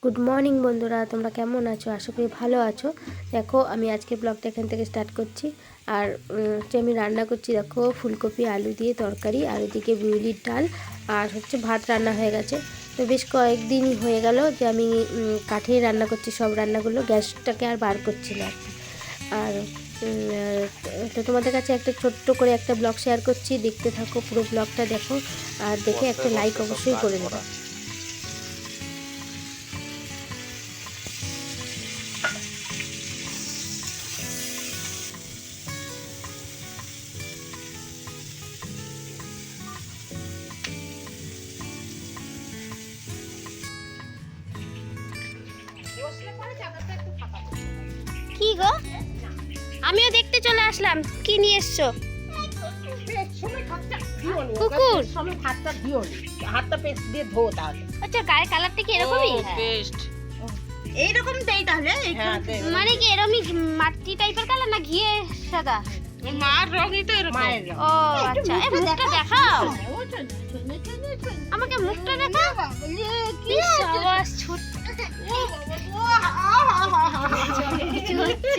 Good morning বন্ধুরা, তোমরা কেমন আছো? আশা করি ভালো আছো। দেখো আমি আজকে ব্লগটা এখান থেকে স্টার্ট করছি। আর আমি রান্না করছি, দেখো ফুলকপি আলু দিয়ে তরকারি, আর এদিকে বিউলির ডাল, আর ভাত রান্না হয়ে গেছে। তো বেশ কয়েকদিনই হয়ে গেল যে আমি কাঠেই রান্না করছি সব রান্নাগুলো, গ্যাসটাকে আর বার করছি না। আর তো তোমাদের কাছে একটা ছোট্ট করে একটা ব্লগ শেয়ার করছি, দেখতে থাকো, পুরো ব্লগটা দেখো, আর দেখে একটা লাইক অবশ্যই করে দেবো। কি গো, আমিও দেখতে চলে আসলাম। কি নিয়ে এসছো? কুকুর। হাতটা পেস্ট দিয়ে ধো তাহলে। আচ্ছা, গায়ের কালারটা কি এরকমই? পেস্ট এইরকম দেই তাহলে। মানে কি এরকমই মাটি টাইপের কালার না ঘিয়ে সাদা? মার রঙই তো এরকম। ও আচ্ছা, এই মুখটা দেখাও আমাকে, মুখটা দেখাও। কি সাবাস, ছোট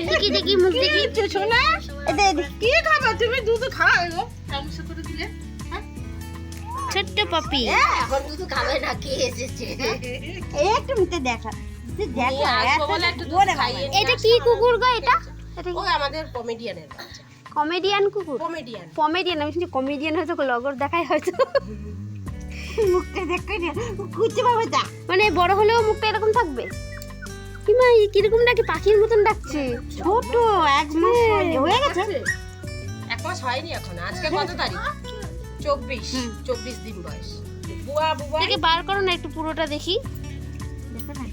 দেখি দেখি মুখ দেখি। শোনা কি খাবা তুমি? দুধ খাও গো, চামচ করে দিলে। ছোট্ট পপি এখন দুধ খাবে না, কে এসেছে? একটু মুখে দেখা এটা কি কুকুর গো? এটা ও আমাদের কমেডিয়ানের বাচ্চা। কমেডিয়ান কুকুর? কমেডিয়ান আমি শুনছি কমেডিয়ান হয়তো লগর দেখায় হয়তো। মুখটা দেখে কুচে বাবা দা, মানে বড় হলেও মুখটা এরকম থাকবে? কিমা কিরকম ডাকে, পাখির মতন ডাকছে। ছোট এক মাস হয়ে গেছে। এক মাস হয়নি এখন। আজকে কত তারিখ? 24 দিন বয়স। বুয়া বুয়া দেখে বার করো না একটু, পুরোটা দেখি।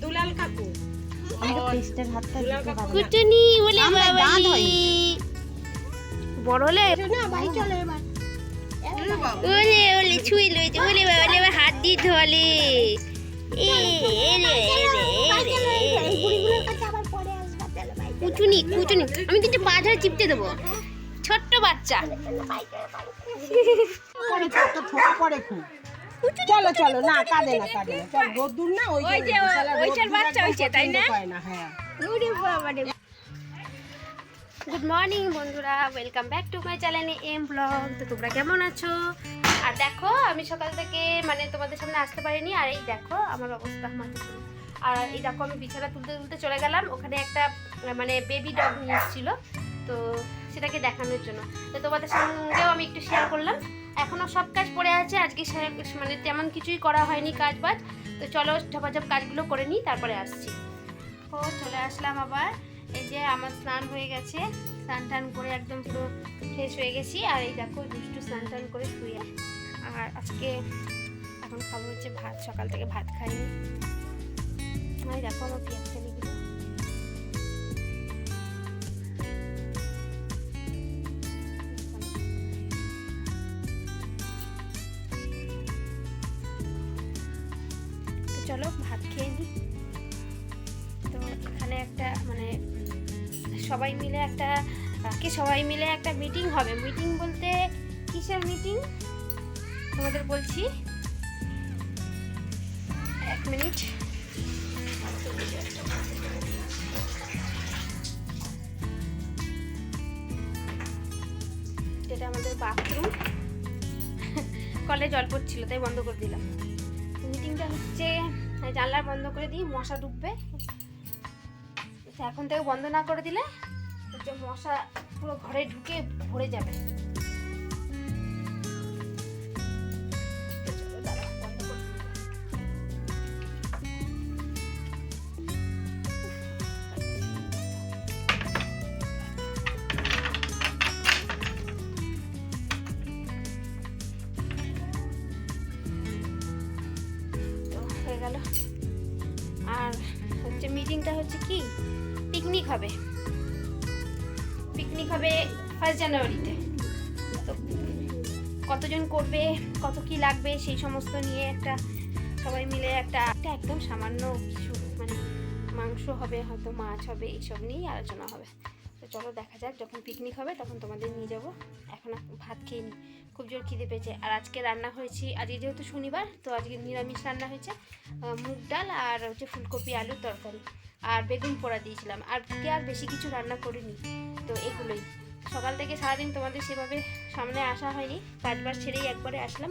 দুলাল কাকু পেস্টের হাতটা দিতে পারবো না। কুটুনি বলে আমার বাবা দাঁত হয়নি। বড় হলে না ভাই চলে এবার। ওলে ওলে ছুঁই লইছে, ওলে বাবা ওলে হাত দিয়ে ধলে। কুচুনি কুচুনি, আমি কিন্তু পা ধরে চিপতে দেবো। ছোট্ট বাচ্চা। পরে ছোট ছোট পরে খুব। চলো চলো, না কাঁদে না কাঁদে না, চল রোদ্দুর না, ওই যে ওইটার বাচ্চা হইছে তাই না? হ্যাঁ। গুড মর্নিং বন্ধুরা, ওয়েলকাম ব্যাক টু মাই চ্যানেলে এম ব্লগ। তো তোমরা কেমন আছো? আর দেখো আমি সকাল থেকে মানে তোমাদের সামনে আসতে পারিনি, আর এই দেখো আমার অবস্থা। আর এই দেখো আমি বিছানা তুলতে তুলতে চলে গেলাম, ওখানে একটা মানে বেবি ডগ নিয়ে এসেছিলো, তো সেটাকে দেখানোর জন্য। তো তোমাদের সঙ্গেও আমি একটু শেয়ার করলাম। এখনও সব কাজ পড়ে আছে, আজকে মানে তেমন কিছুই করা হয়নি কাজ বাজ। তো চলো ঝপাঝপ কাজগুলো করে নিই, তারপরে আসছি। ও চলে আসলাম আবার। এই যে আমার স্নান হয়ে গেছে, স্নান টান করে একদম পুরো ফ্রেশ হয়ে গেছি। আর এই দেখো দুষ্টু স্নান টান করে শুয়ে। আর আজকে এখন খাবো হচ্ছে ভাত, সকাল থেকে ভাত খাইনি। এই দেখো আমার পেঁয়াজ কালিগুলো। চলো ভাত খেয়ে নিই। তো এখানে একটা মানে সবাই মিলে একটা মিটিং হবে। মিটিং বলতে কিসের মিটিং তোমাদের বলছি, এক মিনিট। এটা আমাদের বাথরুম, কলে জল পড়ছিল তাই বন্ধ করে দিলাম। মিটিংটা হচ্ছে জানলা বন্ধ করে দিই, মশা ঢুকবে। এখন থেকে বন্ধ না করে দিলে হচ্ছে মশা পুরো ঘরে ঢুকে ভরে যাবে। হয়ে গেল। আর হচ্ছে মিটিংটা হচ্ছে কি, পিকনিক হবে 1 জানুয়ারিতে। তো কতজন করবে, কত কি লাগবে সেই সমস্ত নিয়ে একটা সবাই মিলে একটা একদম সামান্য কিছু মানে মাংস হবে, হয়তো মাছ হবে, এইসব নিয়েই আলোচনা হবে। তো চলো দেখা যাক, যখন পিকনিক হবে তখন তোমাদের নিয়ে যাবো। এখন ভাত খেয়ে নিই, খুব জোর খিদে পেয়েছে। আর আজকে রান্না হয়েছে, আজকে যেহেতু শনিবার তো আজকে নিরামিষ রান্না হয়েছে, মুগ ডাল আর হচ্ছে ফুলকপি আলুর তরকারি আর বেগুন পোড়া দিয়েছিলাম। আর বেশি কিছু রান্না করিনি, তো এগুলোই। সকাল থেকে সারাদিন তোমাদের সেভাবে সামনে আসা হয়নি, কাজবাজ ছেড়েই একবারে আসলাম।